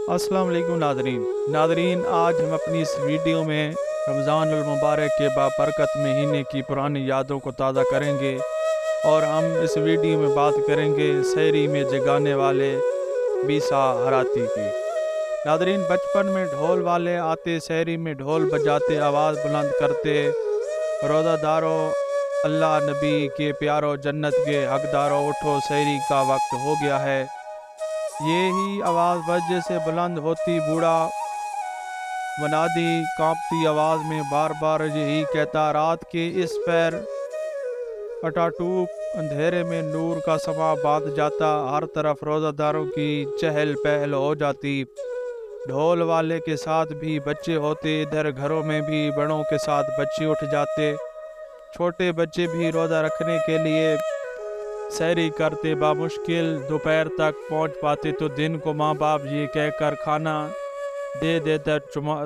السلام علیکم ناظرین، آج ہم اپنی اس ویڈیو میں رمضان المبارک کے بابرکت مہینے کی پرانی یادوں کو تازہ کریں گے، اور ہم اس ویڈیو میں بات کریں گے سحری میں جگانے والے بیسا ہراتی کی۔ ناظرین، بچپن میں ڈھول والے آتے، سحری میں ڈھول بجاتے، آواز بلند کرتے، روزہ دارو اللہ نبی کے پیارو، جنت کے حقدارو، اٹھو سحری کا وقت ہو گیا ہے۔ یہی آواز مسجد سے بلند ہوتی، بوڑھا منادی کانپتی آواز میں بار بار یہی کہتا، رات کے اس پیر اٹاٹوپ اندھیرے میں نور کا سما باندھ جاتا، ہر طرف روزہ داروں کی چہل پہل ہو جاتی۔ ڈھول والے کے ساتھ بھی بچے ہوتے، ادھر گھروں میں بھی بڑوں کے ساتھ بچے اٹھ جاتے، چھوٹے بچے بھی روزہ رکھنے کے لیے سحری کرتے، بامشکل دوپہر تک پہنچ پاتے تو دن کو ماں باپ یہ کہہ کر کھانا دے دیتا،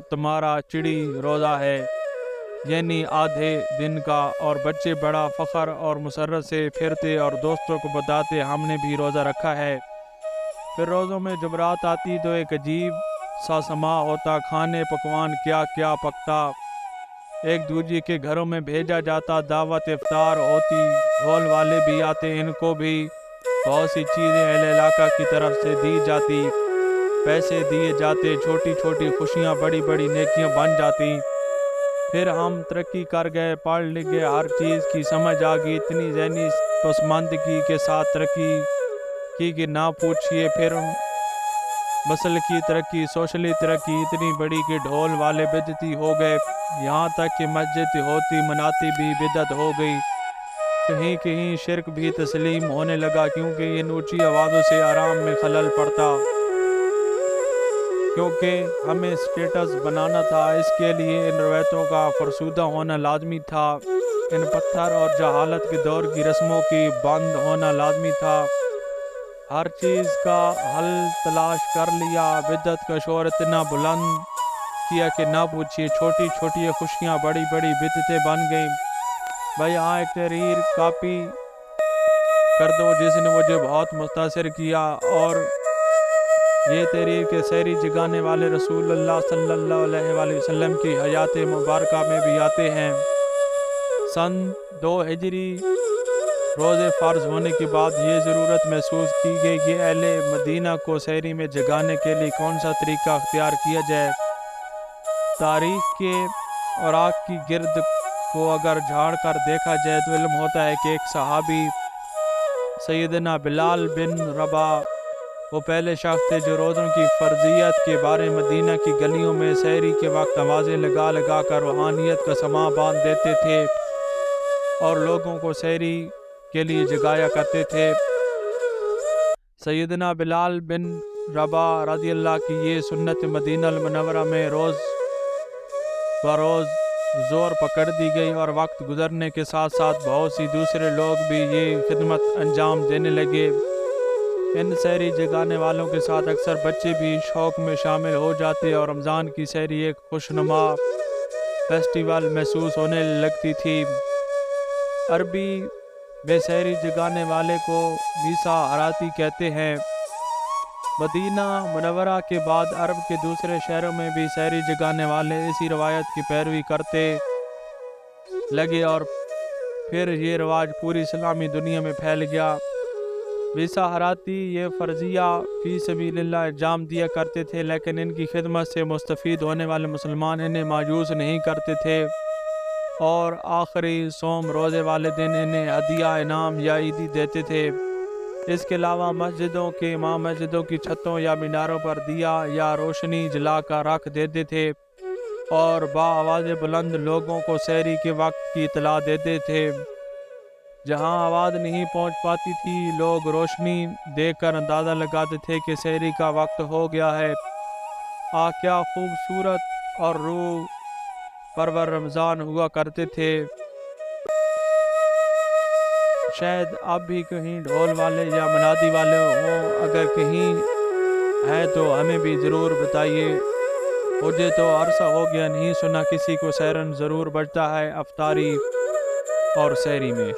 تمہارا چڑی روزہ ہے، یعنی آدھے دن کا، اور بچے بڑا فخر اور مسرت سے پھرتے اور دوستوں کو بتاتے ہم نے بھی روزہ رکھا ہے۔ پھر روزوں میں جب رات آتی تو ایک عجیب سا سما ہوتا، کھانے پکوان کیا کیا پکتا، ایک دوسرے کے گھروں میں بھیجا جاتا، دعوت افطار ہوتی، ڈھول والے بھی آتے، ان کو بھی بہت سی چیزیں اہل علاقہ کی طرف سے دی جاتی، پیسے دیے جاتے، چھوٹی چھوٹی خوشیاں بڑی بڑی نیکیاں بن جاتی۔ پھر ہم ترقی کر گئے، پڑھ لکھ گئے، ہر چیز کی سمجھ آ گئی، اتنی ذہنی پسماندگی کے ساتھ ترقی کی کہ نہ پوچھئے۔ پھر مسل کی ترقی، سوشلی ترقی اتنی بڑی کہ ڈھول والے بدعتی ہو گئے، یہاں تک کہ مسجد ہوتی مناتی بھی بدعت ہو گئی، کہیں کہیں شرک بھی تسلیم ہونے لگا، کیونکہ ان اونچی آوازوں سے آرام میں خلل پڑتا، کیونکہ ہمیں سٹیٹس بنانا تھا، اس کے لیے ان روایتوں کا فرسودہ ہونا لازمی تھا، ان پتھر اور جہالت کے دور کی رسموں کی بند ہونا لازمی تھا۔ ہر چیز کا حل تلاش کر لیا، بدعت کا شور اتنا بلند کیا کہ نہ پوچھئے، چھوٹی چھوٹی خوشیاں بڑی بڑی بدعتیں بن گئیں۔ بھائی یہاں ایک تحریر کاپی کر دو جس نے مجھے بہت متاثر کیا، اور یہ تحریر کے سحری جگانے والے رسول اللہ صلی اللہ علیہ وآلہ وسلم کی حیات مبارکہ میں بھی آتے ہیں۔ سن 2 ہجری روزے فرض ہونے کے بعد یہ ضرورت محسوس کی گئی کہ اہل مدینہ کو سحری میں جگانے کے لیے کون سا طریقہ اختیار کیا جائے۔ تاریخ کے اوراق کی گرد کو اگر جھاڑ کر دیکھا جائے تو علم ہوتا ہے کہ ایک صحابی سیدنا بلال بن رباح وہ پہلے شخص تھے جو روزوں کی فرضیت کے بارے مدینہ کی گلیوں میں سحری کے وقت آوازیں لگا لگا کر روحانیت کا سما باندھ دیتے تھے اور لوگوں کو سحری کے لیے جگایا کرتے تھے۔ سیدنا بلال بن رباح رضی اللہ کی یہ سنت مدینہ المنورہ میں روز بروز زور پکڑ دی گئی، اور وقت گزرنے کے ساتھ ساتھ بہت سی دوسرے لوگ بھی یہ خدمت انجام دینے لگے۔ ان سحری جگانے والوں کے ساتھ اکثر بچے بھی شوق میں شامل ہو جاتے اور رمضان کی سحری ایک خوشنما فیسٹیول محسوس ہونے لگتی تھی۔ عربی میں سحری جگانے والے کو بیسا ہراتی کہتے ہیں۔ مدینہ منورہ کے بعد عرب کے دوسرے شہروں میں بھی سحری جگانے والے اسی روایت کی پیروی کرتے لگے، اور پھر یہ رواج پوری اسلامی دنیا میں پھیل گیا۔ بیسا ہراتی یہ فرضیہ فی سبیل اللہ انجام دیا کرتے تھے، لیکن ان کی خدمت سے مستفید ہونے والے مسلمان انہیں مایوس نہیں کرتے تھے، اور آخری صوم روزے والے دن انہیں ہدیہ انعام یا عیدی دیتے تھے۔ اس کے علاوہ مسجدوں کے امام مسجدوں کی چھتوں یا میناروں پر دیا یا روشنی جلا کر رکھ دیتے تھے اور بآواز بلند لوگوں کو سحری کے وقت کی اطلاع دیتے تھے۔ جہاں آواز نہیں پہنچ پاتی تھی، لوگ روشنی دیکھ کر اندازہ لگاتے تھے کہ سحری کا وقت ہو گیا ہے۔ کیا خوبصورت اور روح پرور رمضان ہوا کرتے تھے۔ شاید اب بھی کہیں ڈھول والے یا منادی والے ہوں، اگر کہیں ہیں تو ہمیں بھی ضرور بتائیے۔ مجھے تو عرصہ ہو گیا نہیں سنا کسی کو سحرن ضرور بجتا ہے افطاری اور سحری میں۔